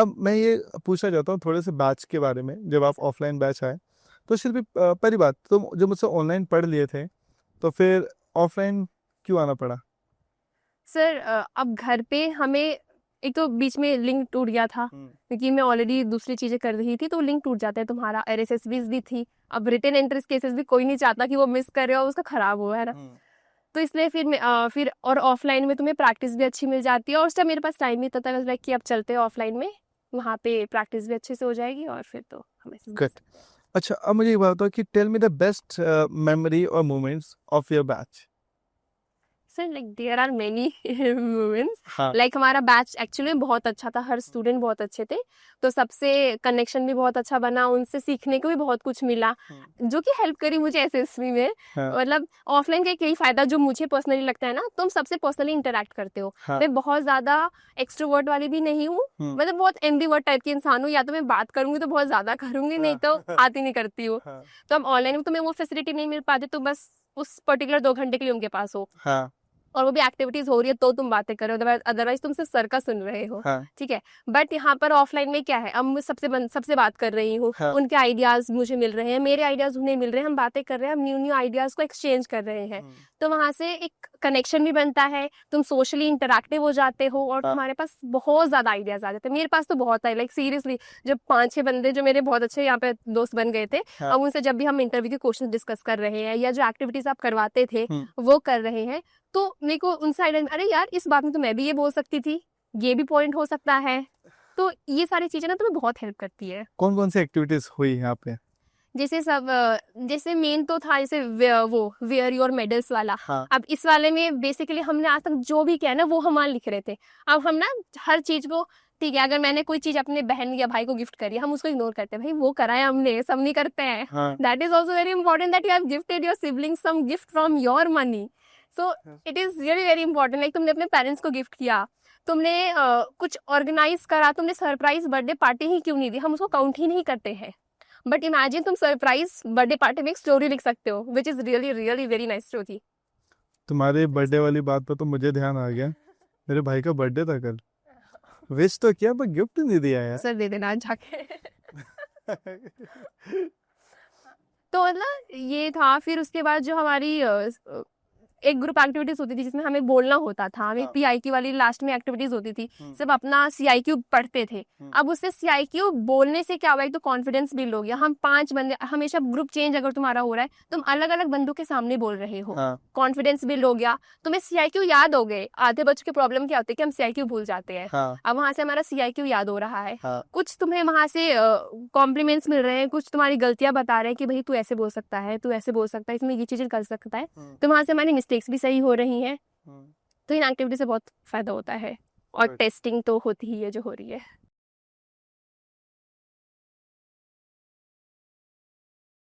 अब मैं ये पूछना चाहता हूँ थोड़े से बैच के बारे में। जब आप ऑफलाइन बैच आए तो शिल्पी, पहली बात तुम जब मुझसे ऑनलाइन पढ़ लिए थे तो फिर ऑफलाइन क्यों आना पड़ा? सर अब घर पे हमें एक तो बीच में लिंक टूट गया था, क्योंकि मैं ऑलरेडी दूसरी चीजें कर रही थी, तो लिंक टूट जाता है तुम्हारा। RSSBs भी थी, अब रिटन एंट्रेंस केसेस भी कोई नहीं चाहता कि वो मिस करे और उसका खराब हो, है ना। तो इसलिए फिर और ऑफलाइन में तुम्हें प्रैक्टिस भी अच्छी मिल जाती है, और उस टाइम मेरे पास टाइम नहीं था, लाइक कि अब चलते हैं ऑफलाइन में, वहाँ पे प्रैक्टिस भी अच्छे से हो जाएगी और फिर तो हमें गुड। अच्छा, अब मुझे ये बात बताओ कि tell me the best memory और moments of your batch. Sir like there are many moments. हाँ। लाइक हमारा बैच एक्चुअली बहुत अच्छा था, हर स्टूडेंट बहुत अच्छे थे, तो सबसे कनेक्शन भी बहुत अच्छा बना, उनसे सीखने को भी बहुत कुछ मिला, जो कि हेल्प करी मुझे SSB में। हाँ। मतलब ऑफलाइन का एक यही फायदा जो मुझे पर्सनली लगता है ना, तुम सबसे पर्सनली इंटरेक्ट करते हो। हाँ। मैं बहुत ज्यादा एक्सट्रोवर्ट वाली भी नहीं हूँ, मतलब बहुत एम्बिवर्ट टाइप की इंसान हूँ, या तो मैं बात करूंगी तो बहुत ज्यादा करूंगी, नहीं तो बात ही नहीं करती हूँ। तो अब ऑनलाइन में तुम्हें वो फैसिलिटी नहीं मिल पाती, तो बस उस पर्टिकुलर 2 घंटे के लिए उनके पास हो, हाँ। और वो भी एक्टिविटीज हो रही है तो तुम बातें कर रहे हो, अदरवाइज तुम सिर्फ सर का सुन रहे हो। हाँ। ठीक है। बट यहाँ पर ऑफलाइन में क्या है, अब मैं सबसे बात कर रही हूँ, हाँ। उनके आइडियाज मुझे मिल रहे हैं, मेरे आइडियाज उन्हें मिल रहे हैं, हम बातें कर रहे हैं, हम न्यू न्यू आइडियाज को एक्सचेंज कर रहे हैं। तो वहां से एक कनेक्शन भी बनता है, तुम सोशली इंटरेक्टिव हो जाते हो, और तुम्हारे पास बहुत ज्यादा आइडियाज आ जाते हैं। मेरे पास तो बहुत है, लाइक सीरियसली, जब 5-6 बंदे जो मेरे बहुत अच्छे यहाँ पे दोस्त बन गए थे, अब उनसे जब भी हम इंटरव्यू के क्वेश्चन डिस्कस कर रहे हैं, या जो एक्टिविटीज आप करवाते थे वो कर रहे हैं, तो मेरे को उनसे आइडिया, अरे यार इस बात में तो मैं भी ये बोल सकती थी, ये भी पॉइंट हो सकता है। तो ये सारी चीजें ना तुम्हें बहुत हेल्प करती है। कौन कौन सी एक्टिविटीज हुई यहाँ पे? जैसे मेन तो था, जैसे वो वेयर योर मेडल्स वाला। हाँ। अब इस वाले में बेसिकली हमने आज तक जो भी किया ना वो हम वहाँ लिख रहे थे। अब हम ना हर चीज को, ठीक है, अगर मैंने कोई चीज अपने बहन या भाई को गिफ्ट करी, हम उसको इग्नोर करते हैं, भाई वो कराया हमने, सब नहीं करते हैं। That is also very important, that you have gifted your siblings some gift from your money. So it is really very important. Like तुमने अपने पेरेंट्स को गिफ्ट किया, तुमने कुछ ऑर्गेनाइज करा, तुमने सरप्राइज बर्थडे पार्टी ही क्यों नहीं दी, हम उसको काउंट ही नहीं करते हैं। बट इमेजिन तुम सरप्राइज बर्थडे पार्टी में एक स्टोरी लिख सकते हो, which is really really very nice story. तुम्हारे बर्थडे वाली बात पर तो मुझे ध्यान आ गया, मेरे भाई का बर्थडे था कल। विश तो किया पर गिफ्ट नहीं दिया यार। सर दे देना आज जाके। तो मतलब ये था। फिर उसके बाद जो हमारी एक ग्रुप एक्टिविटीज होती थी जिसमें हमें बोलना होता था, हमें PIQ वाली लास्ट में एक्टिविटीज होती थी, सब अपना CIQ पढ़ते थे। अब उससे CIQ बोलने से क्या हुआ, एक तो कॉन्फिडेंस बिल्ड हो गया। हम 5 बंदे, हमेशा ग्रुप चेंज अगर तुम्हारा हो रहा है, तुम अलग अलग बंदों के सामने बोल रहे हो, कॉन्फिडेंस बिल्ड हो गया, तुम्हें CIQ याद हो गए। आधे बच्चों की प्रॉब्लम क्या होती है कि हम CIQ भूल जाते हैं। अब वहां से हमारा CIQ याद हो रहा है। कुछ तुम्हें वहां से कॉम्प्लीमेंट्स मिल रहे हैं, कुछ तुम्हारी गलतियां बता रहे हैं कि भाई तू ऐसे बोल सकता है, तू ऐसे बोल सकता है, इसमें ये चीजें कर सकता है। तो वहां से हमारी मिस्टेक्स भी सही हो रही हैं। तो इन एक्टिविटी से बहुत फायदा होता है, और टेस्टिंग तो होती ही है जो हो रही है।